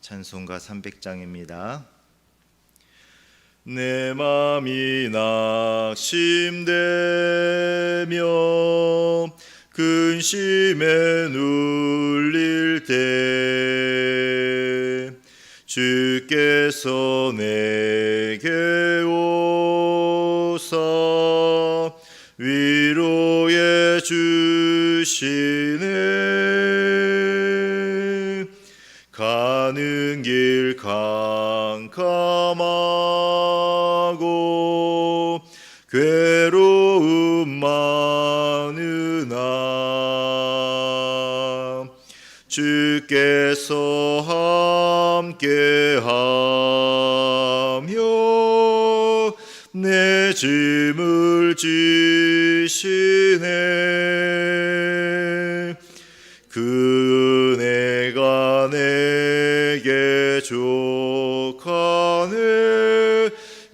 찬송가 300장입니다. 내 맘이 낙심되며 근심에 눌릴 때 주께서 내게 오사 위로해 주시네. 가는 길 캄캄하고 괴로움 많으나 주께서 함께하며 내 짐을 지시네. 그 은혜가 내게 족하네.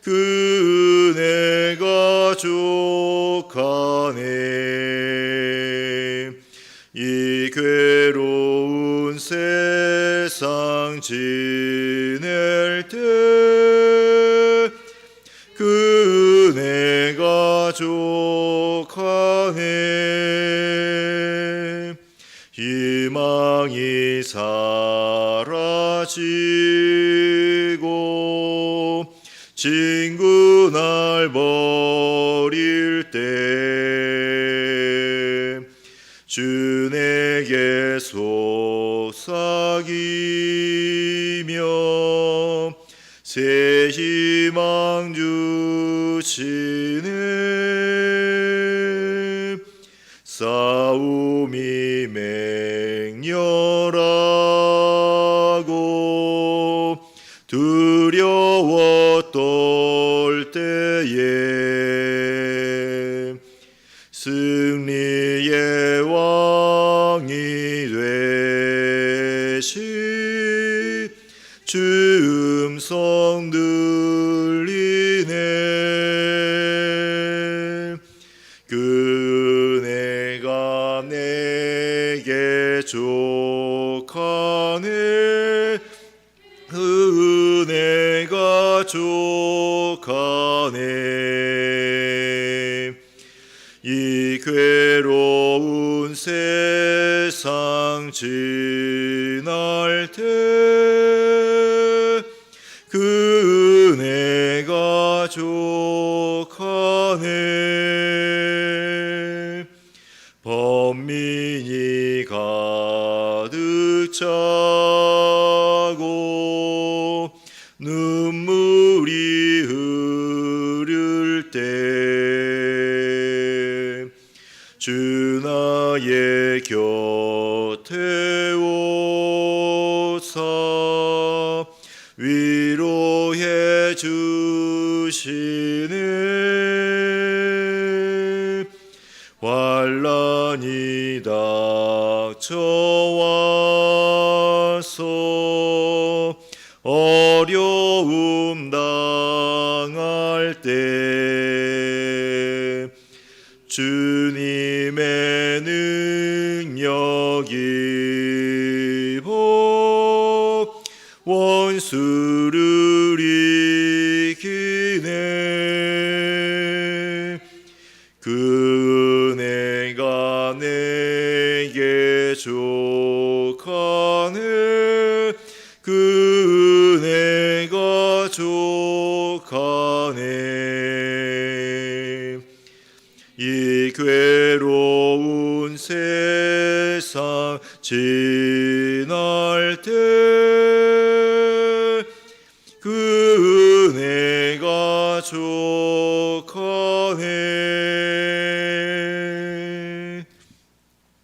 그 은혜가 족하네. 이 괴로운 세상 지낼 때 그 은혜가 족하네. 희망이 사라지고 친구 날 버릴 때 주 내게 속삭이며 새 희망 주시네. 싸움이 맹렬하고 두려워 떨 때에 승리의 왕이 되신 주 음성 들리네. 그 은혜가 내게 족하네. 그 은혜가 족하네. 이 괴로운 세상 지날 때 그 은혜가 족하네. 번민이 가득 차고 눈물이 흐를 때 주 나의 곁에 오사 위로해 주시네. 환난이 닥쳐와서 어려움 당할 때 주님의 능력이 입어 원수를 이기네. 그 은혜가 내게 족하네. 그 은혜가 족하네. 이 괴로운 세상 지날 때 그 은혜가 족하네.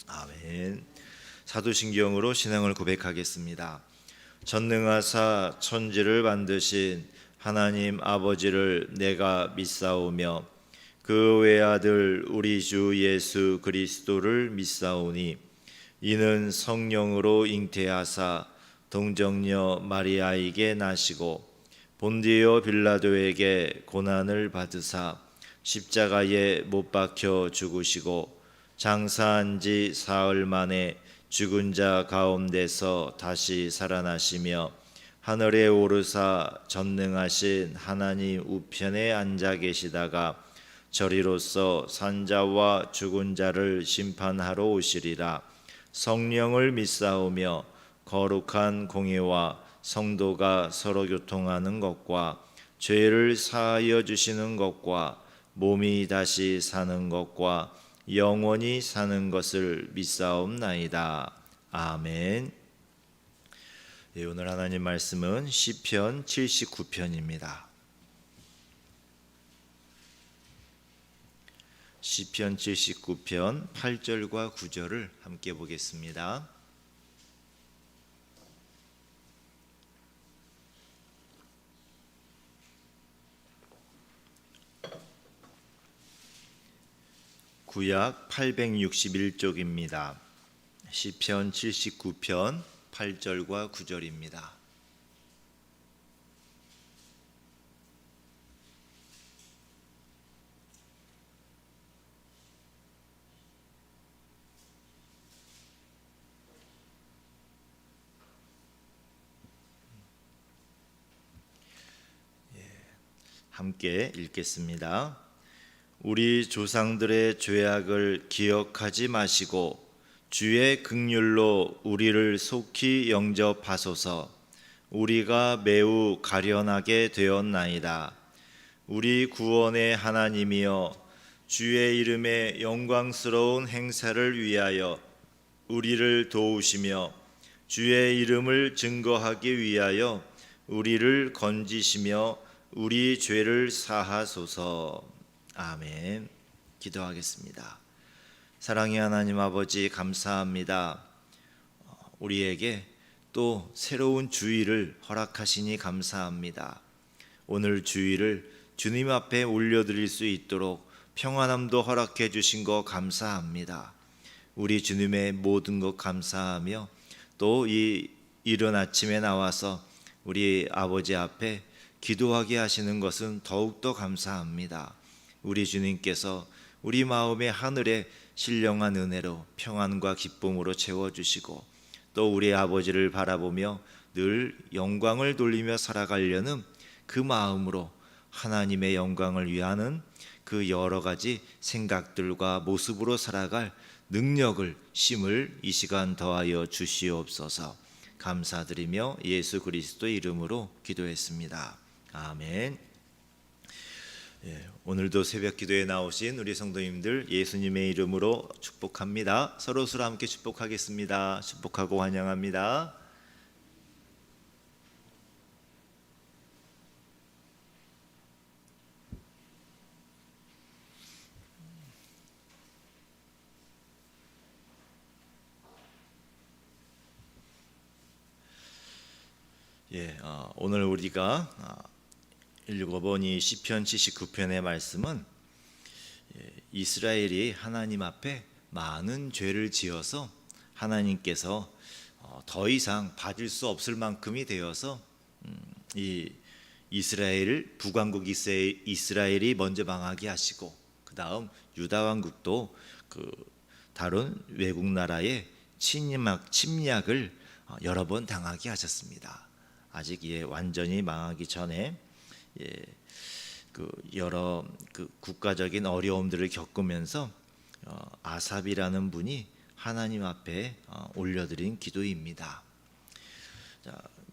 아멘. 사도신경으로 신앙을 고백하겠습니다. 전능하사 천지를 만드신 하나님 아버지를 내가 믿사오며 그 외아들 우리 주 예수 그리스도를 믿사오니 이는 성령으로 잉태하사 동정녀 마리아에게 나시고 본디오 빌라도에게 고난을 받으사 십자가에 못 박혀 죽으시고 장사한 지 사흘 만에 죽은 자 가운데서 다시 살아나시며 하늘에 오르사 전능하신 하나님 우편에 앉아 계시다가 저리로서 산자와 죽은 자를 심판하러 오시리라. 성령을 믿사오며 거룩한 공의와 성도가 서로 교통하는 것과 죄를 사하여 주시는 것과 몸이 다시 사는 것과 영원히 사는 것을 믿사옵나이다. 아멘. 예, 오늘 하나님 말씀은 시편 79편입니다. 시편 79편 8절과 9절을 함께 보겠습니다. 구약 861쪽입니다. 시편 79편 8절과 9절입니다. 함께 읽겠습니다. 우리 조상들의 죄악을 기억하지 마시고 주의 긍휼로 우리를 속히 영접하소서. 우리가 매우 가련하게 되었나이다. 우리 구원의 하나님이여, 주의 이름의 영광스러운 행사를 위하여 우리를 도우시며 주의 이름을 증거하기 위하여 우리를 건지시며 우리 죄를 사하소서. 아멘. 기도하겠습니다. 사랑의 하나님 아버지, 감사합니다. 우리에게 또 새로운 주일을 허락하시니 감사합니다. 오늘 주일을 주님 앞에 올려드릴 수 있도록 평안함도 허락해 주신 거 감사합니다. 우리 주님의 모든 것 감사하며 또 이 이른 아침에 나와서 우리 아버지 앞에 기도하게 하시는 것은 더욱더 감사합니다. 우리 주님께서 우리 마음의 하늘에 신령한 은혜로 평안과 기쁨으로 채워주시고 또 우리 아버지를 바라보며 늘 영광을 돌리며 살아가려는 그 마음으로 하나님의 영광을 위하는 그 여러 가지 생각들과 모습으로 살아갈 능력을, 힘을 이 시간 더하여 주시옵소서. 감사드리며 예수 그리스도 이름으로 기도했습니다. 아멘. 오늘도 새벽 기도에 나오신 우리 성도님들 예수님의 이름으로 축복합니다. 서로 함께 축복하겠습니다. 축복하고 환영합니다. 오늘 우리가 읽어본 이 시편 79편의 말씀은 이스라엘이 하나님 앞에 많은 죄를 지어서 하나님께서 더 이상 받을 수 없을 만큼이 되어서 이 이스라엘 북왕국 이스라엘이 먼저 망하게 하시고 그 다음 유다 왕국도 그 다른 외국 나라의 침략을 여러 번 당하게 하셨습니다. 아직 완전히 망하기 전에 그 여러 그 국가적인 어려움들을 겪으면서 아삽이라는 분이 하나님 앞에 올려드린 기도입니다.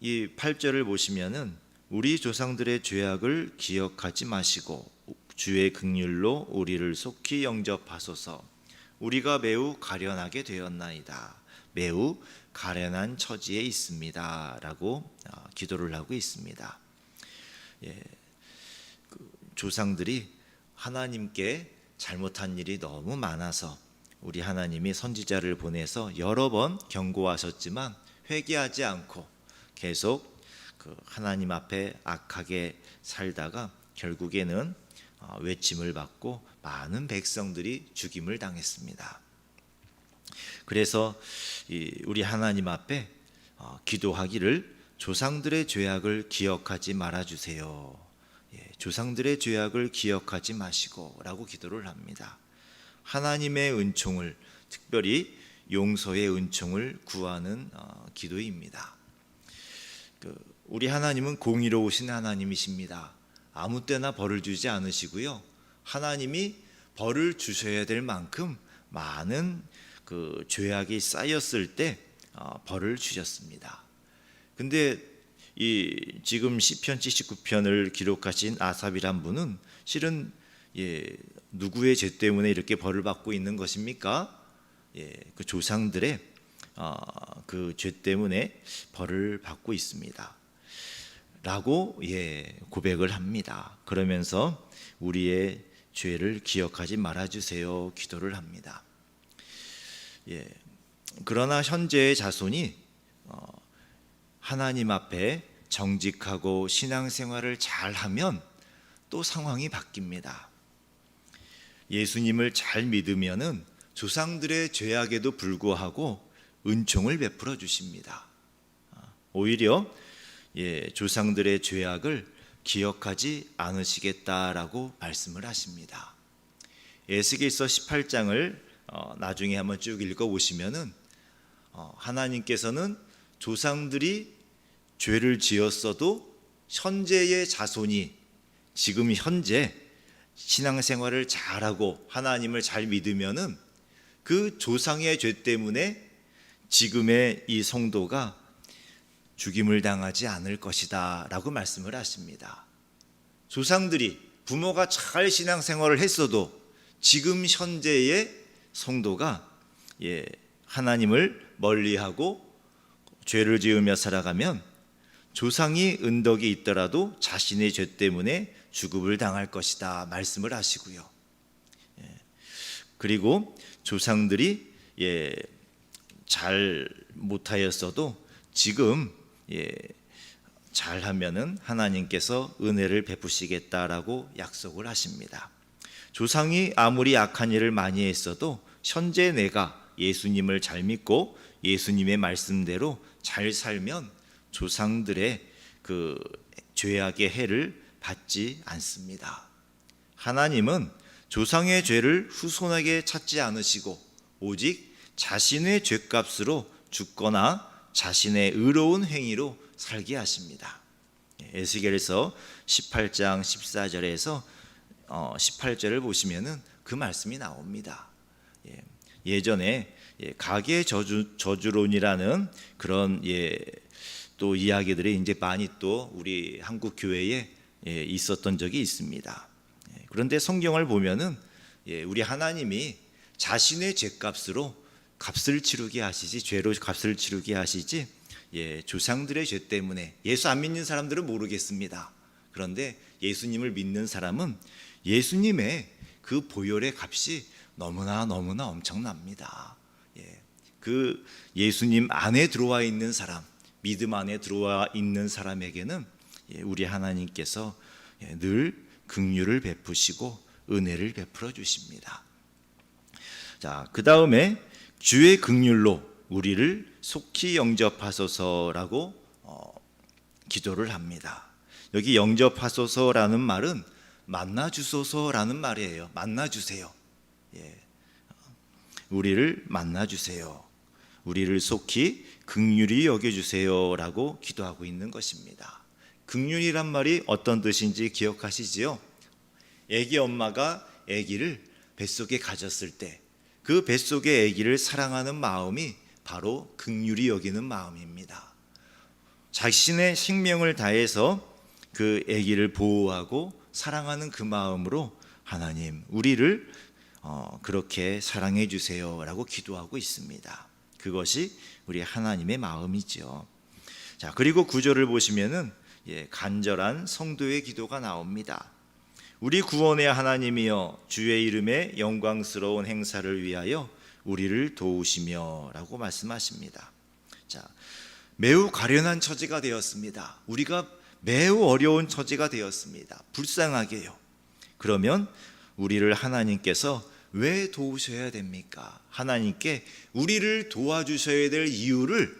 이 8절을 보시면은 우리 조상들의 죄악을 기억하지 마시고 주의 긍휼로 우리를 속히 영접하소서. 우리가 매우 가련하게 되었나이다. 매우 가련한 처지에 있습니다. 라고 기도를 하고 있습니다. 조상들이 하나님께 잘못한 일이 너무 많아서 우리 하나님이 선지자를 보내서 여러 번 경고하셨지만 회개하지 않고 계속 그 하나님 앞에 악하게 살다가 결국에는 외침을 받고 많은 백성들이 죽임을 당했습니다. 그래서 우리 하나님 앞에 기도하기를 조상들의 죄악을 기억하지 말아주세요. 조상들의 죄악을 기억하지 마시고 라고 기도를 합니다. 하나님의 은총을, 특별히 용서의 은총을 구하는 기도입니다. 우리 하나님은 공의로우신 하나님이십니다. 아무 때나 벌을 주지 않으시고요. 하나님이 벌을 주셔야 될 만큼 많은 그 죄악이 쌓였을 때 벌을 주셨습니다. 근데 이 지금 시편 79편을 기록하신 아삽이란 분은 실은 누구의 죄 때문에 이렇게 벌을 받고 있는 것입니까? 그 조상들의 그 죄 때문에 벌을 받고 있습니다. 라고 고백을 합니다. 그러면서 우리의 죄를 기억하지 말아주세요 기도를 합니다. 그러나 현재의 자손이 하나님 앞에 정직하고 신앙생활을 잘하면 또 상황이 바뀝니다. 예수님을 잘 믿으면은 조상들의 죄악에도 불구하고 은총을 베풀어 주십니다. 오히려 조상들의 죄악을 기억하지 않으시겠다라고 말씀을 하십니다. 에스겔서 18장을 나중에 한번 쭉 읽어보시면은 하나님께서는 조상들이 죄를 지었어도 현재의 자손이 지금 현재 신앙생활을 잘하고 하나님을 잘 믿으면은 그 조상의 죄 때문에 지금의 이 성도가 죽임을 당하지 않을 것이다 라고 말씀을 하십니다. 조상들이 부모가 잘 신앙생활을 했어도 지금 현재의 성도가 하나님을 멀리하고 죄를 지으며 살아가면 조상이 은덕이 있더라도 자신의 죄 때문에 죽음을 당할 것이다 말씀을 하시고요. 그리고 조상들이 잘 못하였어도 지금 잘하면은 하나님께서 은혜를 베푸시겠다라고 약속을 하십니다. 조상이 아무리 악한 일을 많이 했어도 현재 내가 예수님을 잘 믿고 예수님의 말씀대로 잘 살면 조상들의 그 죄악의 해를 받지 않습니다. 하나님은 조상의 죄를 후손에게 찾지 않으시고 오직 자신의 죄값으로 죽거나 자신의 의로운 행위로 살게 하십니다. 에스겔서 18장 14절에서 18절을 보시면은 그 말씀이 나옵니다. 예전에 가계 저주론이라는 그런 또 이야기들이 이제 많이 또 우리 한국 교회에 있었던 적이 있습니다. 그런데 성경을 보면은 우리 하나님이 자신의 죄값으로 값을 치르게 하시지, 죄로 값을 치르게 하시지 조상들의 죄 때문에 예수 안 믿는 사람들은 모르겠습니다. 그런데 예수님을 믿는 사람은 예수님의 그 보혈의 값이 너무나 엄청납니다. 그 예수님 안에 들어와 있는 사람, 믿음 안에 들어와 있는 사람에게는 우리 하나님께서 늘 긍휼을 베푸시고 은혜를 베풀어 주십니다. 자, 그 다음에 주의 긍휼로 우리를 속히 영접하소서라고 기도를 합니다. 여기 영접하소서라는 말은 만나주소서라는 말이에요. 만나주세요. 우리를 만나주세요. 우리를 속히 긍휼히 여겨주세요라고 기도하고 있는 것입니다. 긍휼이란 말이 어떤 뜻인지 기억하시지요? 아기 엄마가 아기를 뱃속에 가졌을 때 그 뱃속의 아기를 사랑하는 마음이 바로 긍휼히 여기는 마음입니다. 자신의 생명을 다해서 그 아기를 보호하고 사랑하는 그 마음으로 하나님 우리를 그렇게 사랑해 주세요라고 기도하고 있습니다. 그것이 우리 하나님의 마음이죠. 자, 그리고 9절을 보시면은 간절한 성도의 기도가 나옵니다. 우리 구원의 하나님이여 주의 이름의 영광스러운 행사를 위하여 우리를 도우시며라고 말씀하십니다. 자, 매우 가련한 처지가 되었습니다. 우리가 매우 어려운 처지가 되었습니다. 불쌍하게요. 그러면 우리를 하나님께서 왜 도우셔야 됩니까? 하나님께 우리를 도와주셔야 될 이유를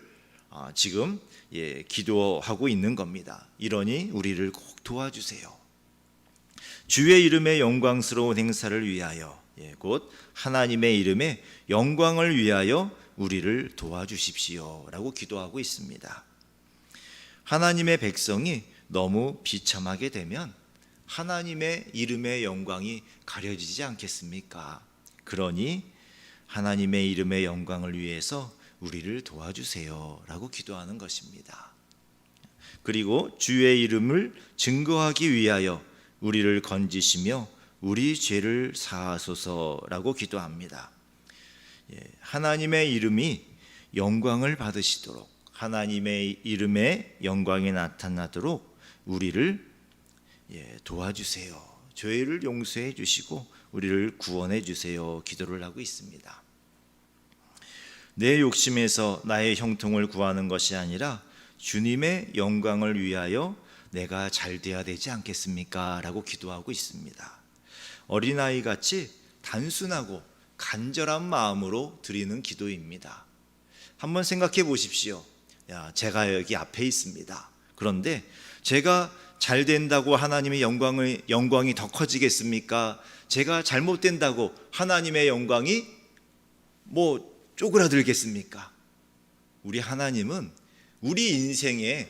지금 기도하고 있는 겁니다. 이러니 우리를 꼭 도와주세요. 주의 이름의 영광스러운 행사를 위하여, 곧 하나님의 이름의 영광을 위하여 우리를 도와주십시오 라고 기도하고 있습니다. 하나님의 백성이 너무 비참하게 되면 하나님의 이름의 영광이 가려지지 않겠습니까? 그러니 하나님의 이름의 영광을 위해서 우리를 도와주세요 라고 기도하는 것입니다. 그리고 주의 이름을 증거하기 위하여 우리를 건지시며 우리 죄를 사하소서라고 기도합니다. 하나님의 이름이 영광을 받으시도록, 하나님의 이름의 영광이 나타나도록 우리를 도와주세요. 죄를 용서해 주시고 우리를 구원해 주세요. 기도를 하고 있습니다. 내 욕심에서 나의 형통을 구하는 것이 아니라 주님의 영광을 위하여 내가 잘 돼야 되지 않겠습니까? 라고 기도하고 있습니다. 어린아이 같이 단순하고 간절한 마음으로 드리는 기도입니다. 한번 생각해 보십시오. 제가 여기 앞에 있습니다. 그런데 제가 잘 된다고 하나님의 영광이 더 커지겠습니까? 제가 잘못된다고 하나님의 영광이 쪼그라들겠습니까? 우리 하나님은 우리 인생의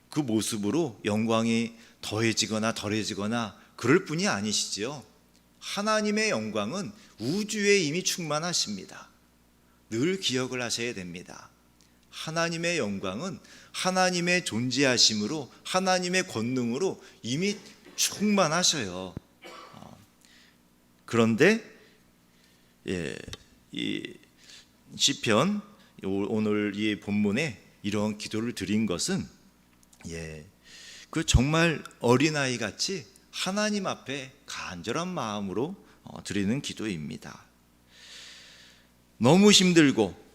그 모습으로 영광이 더해지거나 덜해지거나 그럴 뿐이 아니시지요. 하나님의 영광은 우주에 이미 충만하십니다. 늘 기억을 하셔야 됩니다. 하나님의 영광은 하나님의 존재하심으로, 하나님의 권능으로 이미 충만하셔요. 그런데 이 시편 오늘 이 본문에 이런 기도를 드린 것은 그 정말 어린아이 같이 하나님 앞에 간절한 마음으로 드리는 기도입니다. 너무 힘들고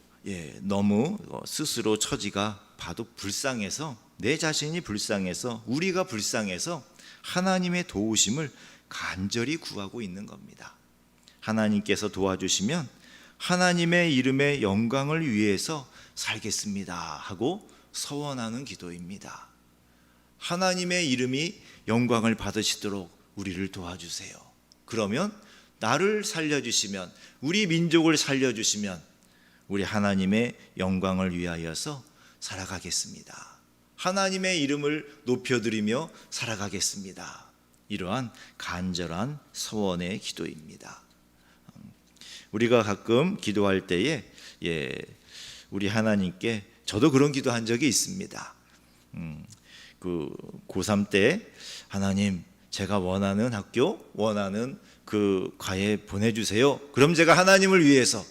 너무 스스로 처지가 봐도 불쌍해서, 내 자신이 불쌍해서, 우리가 불쌍해서 하나님의 도우심을 간절히 구하고 있는 겁니다. 하나님께서 도와주시면 하나님의 이름의 영광을 위해서 살겠습니다 하고 서원하는 기도입니다. 하나님의 이름이 영광을 받으시도록 우리를 도와주세요. 그러면 나를 살려주시면, 우리 민족을 살려주시면 우리 하나님의 영광을 위하여서 살아가겠습니다. 하나님의 이름을 높여드리며 살아가겠습니다. 이러한 간절한 서원의 기도입니다. 우리가 가끔 기도할 때에 우리 하나님께, 저도 그런 기도한 적이 있습니다. 그 고3 때 하나님, 제가 원하는 학교, 원하는 그 과에 보내주세요. 그럼 제가 하나님을 위해서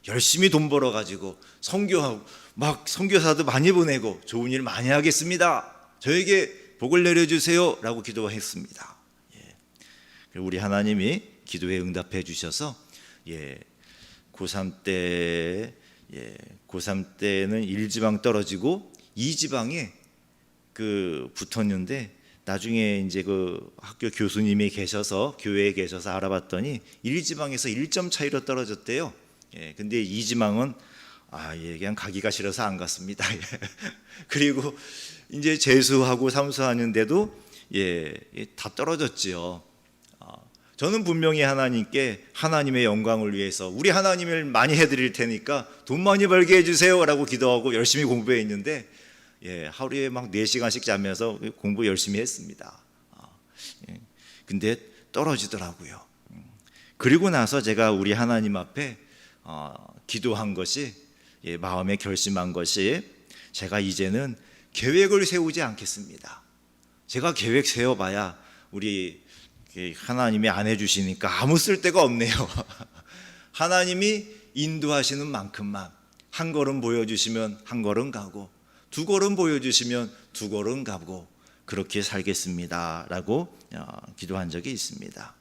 열심히 돈 벌어가지고 선교하고 막 선교사도 많이 보내고 좋은 일 많이 하겠습니다. 저에게 복을 내려주세요 라고 기도했습니다. 우리 하나님이 기도에 응답해 주셔서 고3 때는 1지방 떨어지고 2지방에 붙었는데, 나중에 이제 그 학교 교수님이 계셔서, 교회에 계셔서 알아봤더니 1지방에서 1점 차이로 떨어졌대요. 근데 2지방은 그냥 가기가 싫어서 안 갔습니다. 그리고 이제 재수하고 삼수하는데도 다 떨어졌지요. 저는 분명히 하나님께 하나님의 영광을 위해서 우리 하나님을 많이 해드릴 테니까 돈 많이 벌게 해주세요 라고 기도하고 열심히 공부해 있는데 하루에 막 4시간씩 자면서 공부 열심히 했습니다. 근데 떨어지더라고요. 그리고 나서 제가 우리 하나님 앞에 기도한 것이, 마음에 결심한 것이, 제가 이제는 계획을 세우지 않겠습니다. 제가 계획 세워봐야 우리 하나님이 안 해주시니까 아무 쓸데가 없네요. 하나님이 인도하시는 만큼만 한 걸음 보여주시면 한 걸음 가고, 2걸음 보여주시면 2걸음 가고, 그렇게 살겠습니다 라고 기도한 적이 있습니다.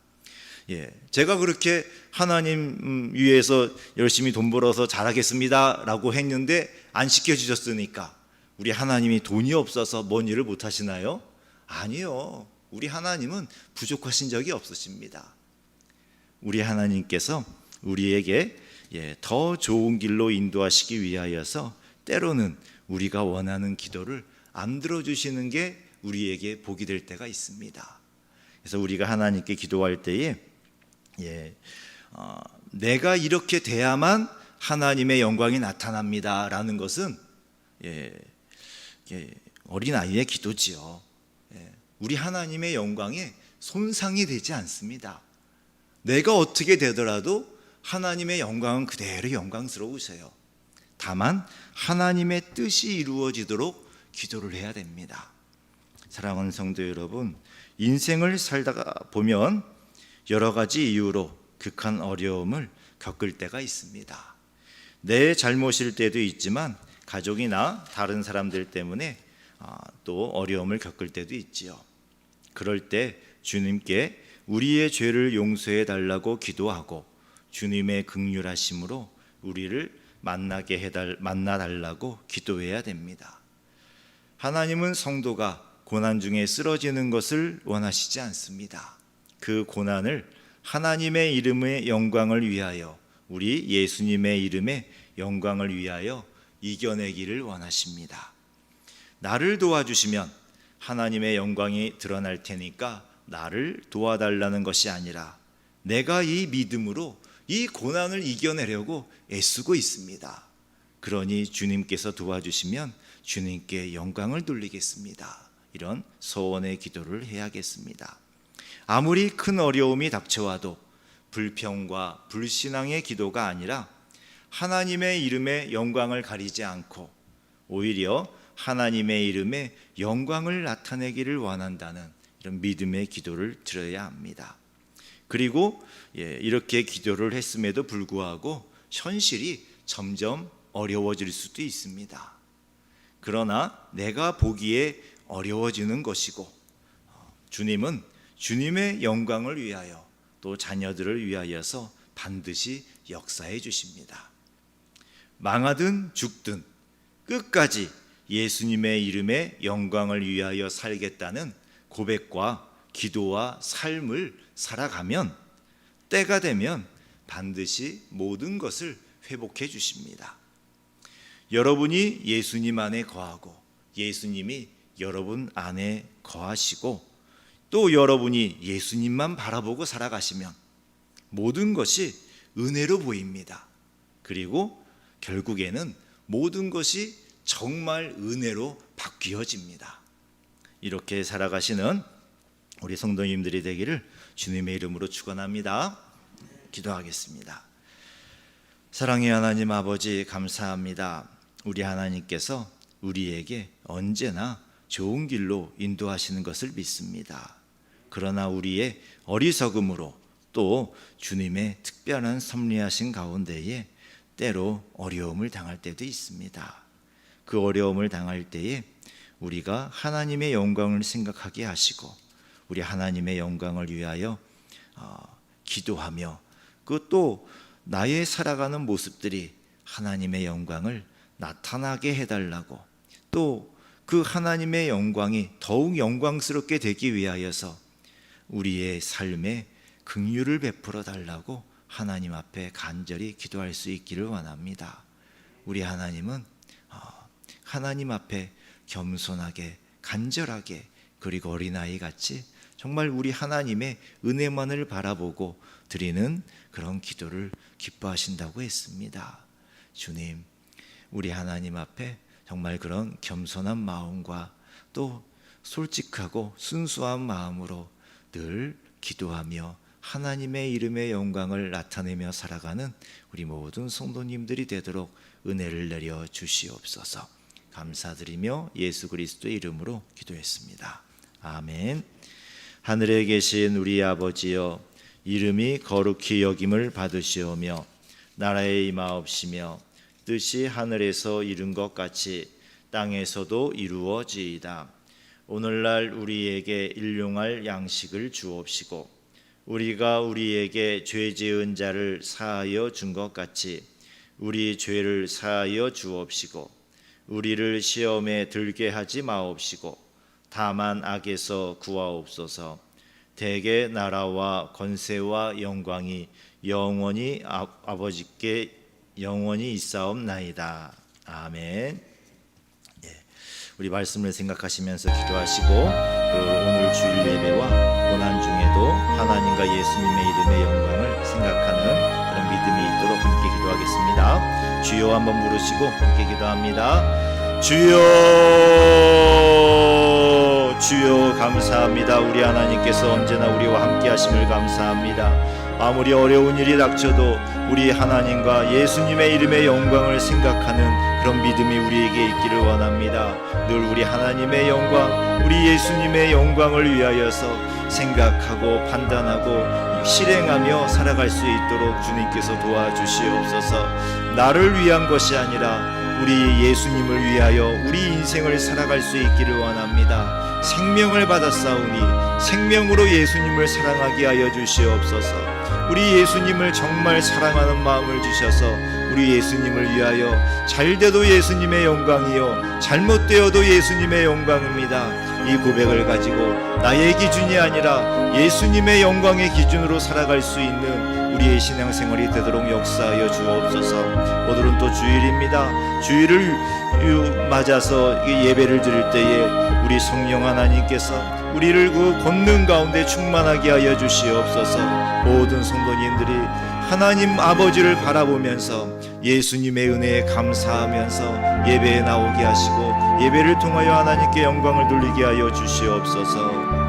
제가 그렇게 하나님 위해서 열심히 돈 벌어서 잘하겠습니다 라고 했는데 안 시켜주셨으니까 우리 하나님이 돈이 없어서 뭔 일을 못 하시나요? 아니요. 우리 하나님은 부족하신 적이 없으십니다. 우리 하나님께서 우리에게 더 좋은 길로 인도하시기 위하여서 때로는 우리가 원하는 기도를 안 들어주시는 게 우리에게 복이 될 때가 있습니다. 그래서 우리가 하나님께 기도할 때에 내가 이렇게 돼야만 하나님의 영광이 나타납니다 라는 것은 어린아이의 기도지요. 우리 하나님의 영광에 손상이 되지 않습니다. 내가 어떻게 되더라도 하나님의 영광은 그대로 영광스러우세요. 다만 하나님의 뜻이 이루어지도록 기도를 해야 됩니다. 사랑하는 성도 여러분, 인생을 살다가 보면 여러 가지 이유로 극한 어려움을 겪을 때가 있습니다. 내 잘못일 때도 있지만 가족이나 다른 사람들 때문에 또 어려움을 겪을 때도 있지요. 그럴 때 주님께 우리의 죄를 용서해 달라고 기도하고 주님의 긍휼하심으로 우리를 만나 달라고 기도해야 됩니다. 하나님은 성도가 고난 중에 쓰러지는 것을 원하시지 않습니다. 그 고난을 하나님의 이름의 영광을 위하여, 우리 예수님의 이름의 영광을 위하여 이겨내기를 원하십니다. 나를 도와주시면 하나님의 영광이 드러날 테니까 나를 도와달라는 것이 아니라 내가 이 믿음으로 이 고난을 이겨내려고 애쓰고 있습니다. 그러니 주님께서 도와주시면 주님께 영광을 돌리겠습니다. 이런 소원의 기도를 해야겠습니다. 아무리 큰 어려움이 닥쳐와도 불평과 불신앙의 기도가 아니라 하나님의 이름에 영광을 가리지 않고 오히려 하나님의 이름에 영광을 나타내기를 원한다는 이런 믿음의 기도를 드려야 합니다. 그리고 이렇게 기도를 했음에도 불구하고 현실이 점점 어려워질 수도 있습니다. 그러나 내가 보기에 어려워지는 것이고 주님은 주님의 영광을 위하여 또 자녀들을 위하여서 반드시 역사해 주십니다. 망하든 죽든 끝까지 예수님의 이름의 영광을 위하여 살겠다는 고백과 기도와 삶을 살아가면 때가 되면 반드시 모든 것을 회복해 주십니다. 여러분이 예수님 안에 거하고 예수님이 여러분 안에 거하시고 또 여러분이 예수님만 바라보고 살아가시면 모든 것이 은혜로 보입니다. 그리고 결국에는 모든 것이 정말 은혜로 바뀌어집니다. 이렇게 살아가시는 우리 성도님들이 되기를 주님의 이름으로 축원합니다. 기도하겠습니다. 사랑의 하나님 아버지, 감사합니다. 우리 하나님께서 우리에게 언제나 좋은 길로 인도하시는 것을 믿습니다. 그러나 우리의 어리석음으로 또 주님의 특별한 섭리하신 가운데에 때로 어려움을 당할 때도 있습니다. 그 어려움을 당할 때에 우리가 하나님의 영광을 생각하게 하시고 우리 하나님의 영광을 위하여 기도하며 그 또 나의 살아가는 모습들이 하나님의 영광을 나타나게 해달라고 또 그 하나님의 영광이 더욱 영광스럽게 되기 위하여서 우리의 삶에 긍휼을 베풀어 달라고 하나님 앞에 간절히 기도할 수 있기를 원합니다. 우리 하나님은 하나님 앞에 겸손하게 간절하게 그리고 어린아이 같이 정말 우리 하나님의 은혜만을 바라보고 드리는 그런 기도를 기뻐하신다고 했습니다. 주님, 우리 하나님 앞에 정말 그런 겸손한 마음과 또 솔직하고 순수한 마음으로 늘 기도하며 하나님의 이름의 영광을 나타내며 살아가는 우리 모든 성도님들이 되도록 은혜를 내려 주시옵소서. 감사드리며 예수 그리스도의 이름으로 기도했습니다. 아멘. 하늘에 계신 우리 아버지여, 이름이 거룩히 여김을 받으시오며 나라의 임하옵시며 뜻이 하늘에서 이룬 것 같이 땅에서도 이루어지이다. 오늘날 우리에게 일용할 양식을 주옵시고 우리가 우리에게 죄 지은 자를 사하여 준 것 같이 우리 죄를 사하여 주옵시고 우리를 시험에 들게 하지 마옵시고 다만 악에서 구하옵소서. 대개 나라와 권세와 영광이 영원히 아버지께 영원히 있사옵나이다. 아멘. 우리 말씀을 생각하시면서 기도하시고 오늘 주일 예배와 고난 중에도 하나님과 예수님의 이름의 영광을 생각하는 그런 믿음이 있도록 함께 기도하겠습니다. 주여 한번 부르시고 함께 기도합니다. 주여 주여 감사합니다. 우리 하나님께서 언제나 우리와 함께 하심을 감사합니다. 아무리 어려운 일이 닥쳐도 우리 하나님과 예수님의 이름의 영광을 생각하는 그런 믿음이 우리에게 있기를 원합니다. 늘 우리 하나님의 영광, 우리 예수님의 영광을 위하여서 생각하고 판단하고 실행하며 살아갈 수 있도록 주님께서 도와주시옵소서. 나를 위한 것이 아니라 우리 예수님을 위하여 우리 인생을 살아갈 수 있기를 원합니다. 생명을 받았사오니 생명으로 예수님을 사랑하게 하여 주시옵소서. 우리 예수님을 정말 사랑하는 마음을 주셔서 우리 예수님을 위하여 잘돼도 예수님의 영광이요 잘못되어도 예수님의 영광입니다. 이 고백을 가지고 나의 기준이 아니라 예수님의 영광의 기준으로 살아갈 수 있는 우리의 신앙생활이 되도록 역사하여 주옵소서. 오늘은 또 주일입니다. 주일을 맞아서 예배를 드릴 때에 우리 성령 하나님께서 우리를 그 권능 가운데 충만하게 하여 주시옵소서. 모든 성도님들이 하나님 아버지를 바라보면서 예수님의 은혜에 감사하면서 예배에 나오게 하시고 예배를 통하여 하나님께 영광을 돌리게 하여 주시옵소서.